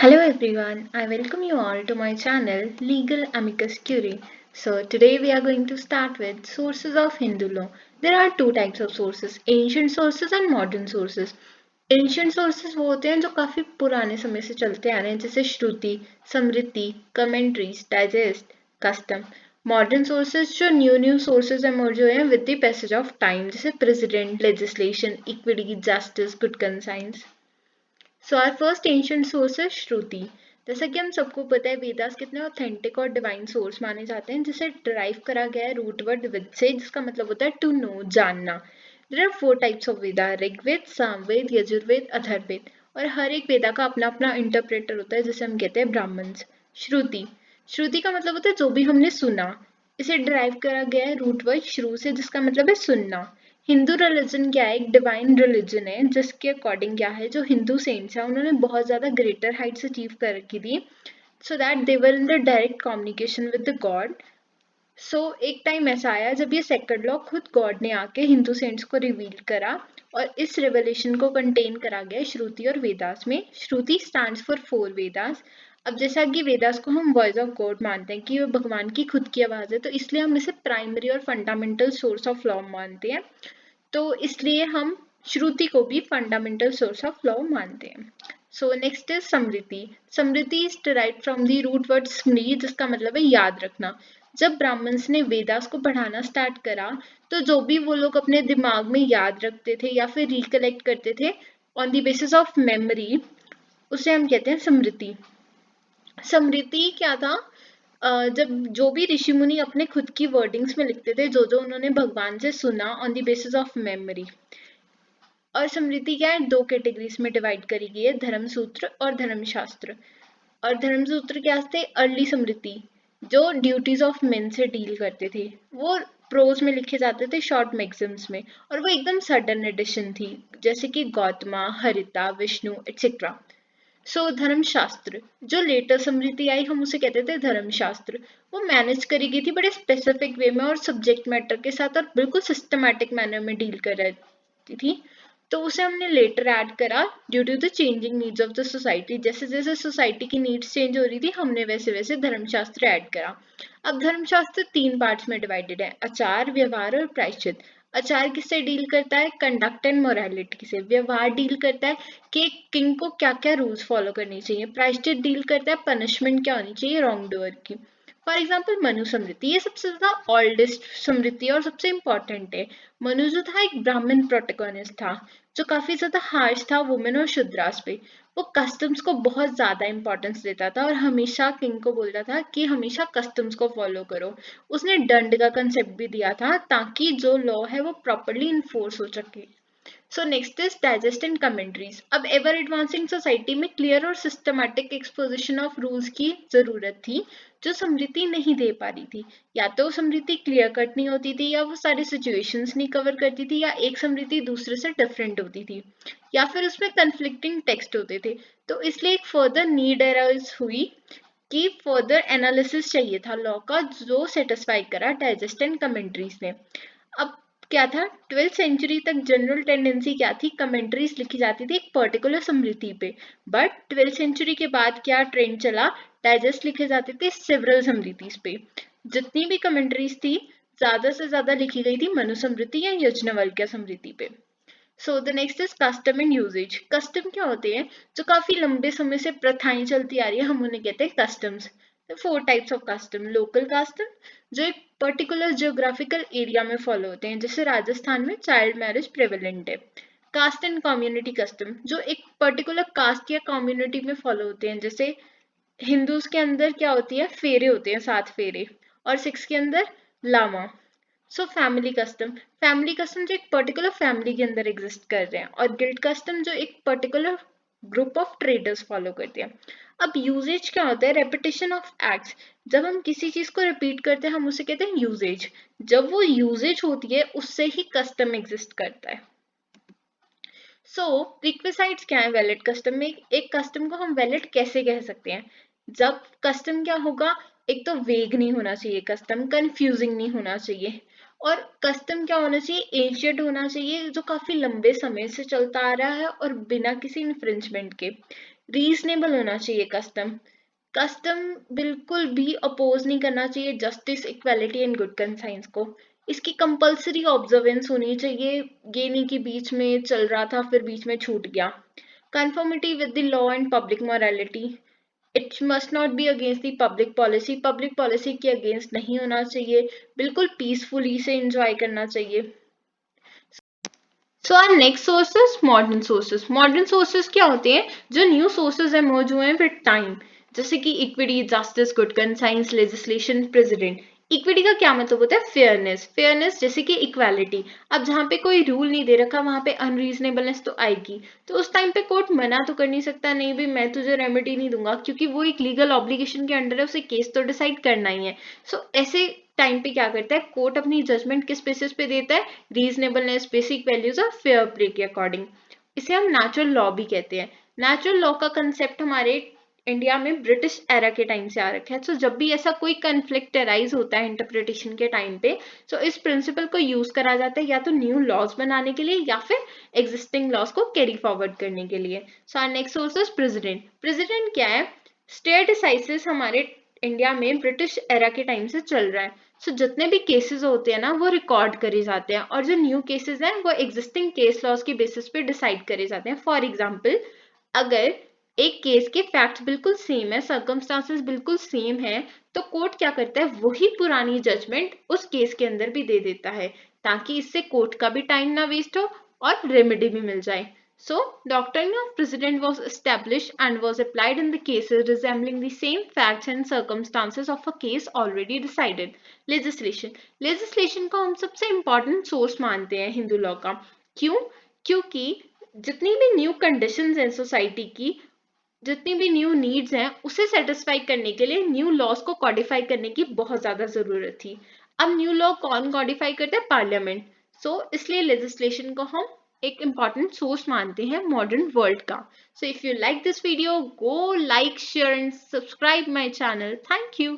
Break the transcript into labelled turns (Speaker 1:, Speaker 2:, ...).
Speaker 1: Hello everyone, I welcome you all to my channel Legal Amicus Curiae. So today we are going to start with sources of Hindu law. There are two types of sources, ancient sources and modern sources. Ancient sources वो होते हैं जो काफी पुराने समय से चलते आ रहे हैं जैसे श्रुति, समृति, commentaries, digest, custom. Modern sources जो न्यू sources emerge हुए हैं with the passage of time जैसे precedent, legislation, equity, justice, good conscience. So our first ancient source है श्रुति। जैसा कि हम सबको पता है वेदास कितने ऑथेंटिक और डिवाइन सोर्स माने जाते हैं जिसे डिराइव करा गया है रूट वर्ड विद से जिसका मतलब होता है टू नो जानना। देयर आर 4 टाइप्स ऑफ वेदा, ऋग्वेद, सामवेद, यजुर्वेद, अथर्ववेद और हर एक वेदा का अपना अपना इंटरप्रेटर होता है जिसे हम कहते हैं ब्राह्मण्स। श्रुति श्रुति का मतलब होता है जो भी हमने सुना। इसे डिराइव करा गया है रूट वर्ड श्रु से जिसका मतलब है सुनना। हिंदू रिलीजन क्या है, एक डिवाइन रिलीजन है जिसके अकॉर्डिंग क्या है जो हिंदू सेंट्स है उन्होंने बहुत ज्यादा ग्रेटर हाइट्स अचीव कर रखी थी so that they were in the direct communication with the god. So एक टाइम ऐसा आया जब ये सेक्रेड लॉ खुद गॉड ने आके हिंदू सेंट्स को रिवील करा और इस रेवलेशन को कंटेन करा गया श्रुति और वेदास में। श्रुति स्टैंड्स फॉर 4 वेदास। अब जैसा कि वेदास को हम वॉइस ऑफ गॉड मानते हैं कि वो भगवान की खुद की आवाज है तो इसलिए हम इसे प्राइमरी और फंडामेंटल सोर्स ऑफ लॉ मानते हैं, तो इसलिए हम श्रुति को भी फंडामेंटल सोर्स ऑफ लॉ मानते हैं। So next is Smriti. Smriti is derived from the root word Smriti जिसका मतलब है याद रखना। जब ब्राह्मण्स ने वेदास को पढ़ाना स्टार्ट करा तो जो भी वो लोग अपने दिमाग में याद रखते थे या फिर रिकलेक्ट करते थे on the basis of memory उसे हम कहते हैं समृति। समृति क्या था, जब जो भी ऋषि मुनि अपने खुद की वर्डिंग्स में लिखते थे जो जो उन्होंने भगवान से सुना on the basis of memory. और समृति क्या है, 2 कैटेगरीज में डिवाइड करी गई है, धर्म सूत्र और धर्मशास्त्र। और धर्म सूत्र क्या थे, अर्ली समृति जो ड्यूटीज ऑफ मेन से डील करते थे वो प्रोज में लिखे जाते थे शॉर्ट मैक्सिम्स में और वो एकदम सडन एडिशन थी जैसे कि गौतमा, हरिता, विष्णु एक्सेट्रा। धर्मशास्त्र जो लेटर समृति आई हम उसे कहते थे धर्मशास्त्र। वो मैनेज करी गई थी बड़े स्पेसिफिक वे में और सब्जेक्ट मैटर के साथ और बिल्कुल सिस्टमैटिक मैनर में डील कर रही थी, तो उसे हमने लेटर ऐड करा due to the changing needs of the society. जैसे जैसे सोसाइटी की नीड्स चेंज हो रही थी हमने वैसे वैसे धर्मशास्त्र ऐड करा। अब धर्मशास्त्र 3 पार्ट्स में डिवाइडेड है, आचार, व्यवहार और प्रायश्चित। आचार किससे डील करता है, कंडक्ट एंड मोरालिटी से। व्यवहार डील करता है कि किंग को क्या क्या रूल्स फॉलो करनी चाहिए। प्रायश्चित डील करता है पनिशमेंट क्या होनी चाहिए रॉन्ग डूअर की। फॉर एग्जाम्पल मनु समृति, ये सबसे ज्यादा ओल्डेस्ट समृति और सबसे इम्पोर्टेंट है। मनु जो था एक ब्राह्मण प्रोटोगोनिस्ट था जो काफी ज्यादा हार्श था वुमेन और शूद्रास पे। वो कस्टम्स को बहुत ज्यादा इंपॉर्टेंस देता था और हमेशा किंग को बोलता था कि हमेशा कस्टम्स को फॉलो करो। उसने दंड का कंसेप्ट भी दिया था ताकि जो लॉ है वो प्रॉपरली इन्फोर्स हो सके। सो next is digest and commentaries. अब एवर एडवांसिंग सोसाइटी में क्लियर और सिस्टमैटिक एक्सपोजिशन ऑफ रूल्स की जरूरत थी जो समृति नहीं दे पा रही थी। या तो समृति क्लियर कट नहीं होती थी या वो सारी सिचुएशंस नहीं कवर करती थी या एक समृति दूसरे से डिफरेंट होती थी या फिर उसमें कंफ्लिक्टिंग टेक्स्ट होते थे। तो इसलिए एक फर्दर नीड अराइज हुई कि फर्दर एनालिसिस चाहिए था लॉ का जो सेटिस्फाई करा डाइजेस्ट एंड कमेंट्रीज ने। अब क्या था, 12th सेंचुरी तक जनरल टेंडेंसी क्या थी, कमेंट्रीज लिखी जाती थी एक पर्टिकुलर समृति पे। बट 12th सेंचुरी के बाद क्या ट्रेंड चला, डाइजेस्ट लिखे जाते थे सेवरल समृतिज पे। जितनी भी कमेंट्रीज थी ज्यादा से ज्यादा लिखी गई थी मनुस्मृति या यज्ञवल्क्य समृति पे। So the next is custom and usage. Custom क्या होते हैं, जो काफी लंबे समय से प्रथाएं चलती आ रही है हम उन्हें कहते हैं customs. 4 types of custom, local custom जो एक पर्टिकुलर जियोग्राफिकल एरिया में फॉलो होते हैं जैसे राजस्थान में चाइल्ड मैरिज प्रेवलेंट है। कास्ट एंड कम्युनिटी कस्टम जो एक पर्टिकुलर कास्ट या कम्युनिटी में फॉलो होते हैं जैसे हिंदूज के अंदर क्या होती है, फेरे होते हैं 7 फेरे और सिक्स के अंदर लामा। फैमिली कस्टम जो एक पर्टिकुलर फैमिली के अंदर एग्जिस्ट कर रहे हैं और गिल्ड कस्टम जो एक particular group of traders follow करते हैं। अब यूजेज क्या होता है, रेपिटेशन ऑफ एक्ट्स। जब हम किसी चीज को रिपीट करते हैं हम उसे कहते हैं यूजेज। जब वो यूजेज होती है उससे ही कस्टम एग्जिस्ट करता है। रिक्विसाइट्स क्या है वैलिड कस्टम में, एक कस्टम को हम वैलिड कैसे कह सकते हैं, जब कस्टम क्या होगा, एक तो वेग नहीं होना चाहिए, कस्टम कंफ्यूजिंग नहीं होना चाहिए और कस्टम क्या होना चाहिए, एंशिएंट होना चाहिए, जो काफी लंबे समय से चलता आ रहा है और बिना किसी इन्फ्रिंजमेंट के। रीजनेबल होना चाहिए कस्टम। कस्टम बिल्कुल भी अपोज नहीं करना चाहिए justice, equality and good conscience को। इसकी कंपलसरी ऑब्जर्वेंस होनी चाहिए, ये नहीं कि बीच में चल रहा था फिर बीच में छूट गया। Conformity with the law and public morality, it must not be against the public policy, public policy के अगेंस्ट नहीं होना चाहिए, बिल्कुल पीसफुली से एंजॉय करना चाहिए। So our next sources modern sources. Modern sources क्या होते हैं, जो न्यू सोर्सेस इमर्ज हुए हैं विद टाइम, जैसे कि equity, justice, good conscience, legislation, president. Equity का क्या मतलब होता है, फेयरनेस। फेयरनेस जैसे कि इक्वालिटी। अब जहाँ पे कोई रूल नहीं दे रखा वहां पे अनरीजनेबलनेस तो आएगी, तो उस टाइम पे कोर्ट मना तो कर नहीं सकता, नहीं भाई मैं तुझे रेमेडी नहीं दूंगा, क्योंकि वो एक लीगल ऑब्लिगेशन के अंडर है, उसे केस तो डिसाइड करना ही है। सो ऐसे टाइम पे क्या करता है कोर्ट, अपनी जजमेंट किस बेसिस पे देता है, रीजनेबलनेस, बेसिक वैल्यूज और फेयर प्ले के अकॉर्डिंग। इसे हम नेचुरल लॉ भी कहते हैं। नेचुरल लॉ का कंसेप्ट हमारे इंडिया में ब्रिटिश एरा के टाइम से आ रखा है। तो जब भी ऐसा कोई कन्फ्लिक्ट अराइज होता है इंटरप्रिटेशन के टाइम पे, तो इस प्रिंसिपल को यूज करा जाता है या तो न्यू लॉज बनाने के लिए या फिर एग्जिस्टिंग लॉज को कैरी फॉरवर्ड करने के लिए। So our next source is precedent. Precedent क्या है, स्टेट डिसाइसिस हमारे इंडिया में ब्रिटिश एरा के टाइम से चल रहा है। सो जितने भी केसेस होते हैं ना वो रिकॉर्ड करे जाते हैं, और जो न्यू केसेस हैं वो एग्जिस्टिंग केस लॉज के बेसिस पे डिसाइड करे जाते हैं। फॉर एग्जांपल, अगर एक केस के फैक्ट्स बिल्कुल सेम है, सर्कमस्टांसेस बिल्कुल सेम है, तो कोर्ट क्या करता है वही पुरानी जजमेंट उस केस के अंदर भी दे देता है, ताकि इससे कोर्ट का भी टाइम ना वेस्ट हो और रेमेडी भी मिल जाए। So, doctrine of precedent was established and was applied in the cases resembling the same facts and circumstances of a case already decided. Legislation. Legislation को हम सबसे important source मानते हैं हिंदू लॉ का। क्यों? क्योंकि जितनी भी न्यू कंडीशंस हैं सोसाइटी की, जितनी भी न्यू नीड्स हैं, उसे सेटिस्फाई करने के लिए न्यू लॉज को कॉडिफाई करने की बहुत ज्यादा जरूरत थी। अब न्यू लॉ कौन कॉडिफाई करता है, पार्लियामेंट। इसलिए लेजिस्लेशन को हम एक important सोर्स मानते हैं मॉडर्न वर्ल्ड का। So if you like this video, go like, share and subscribe my channel. Thank you.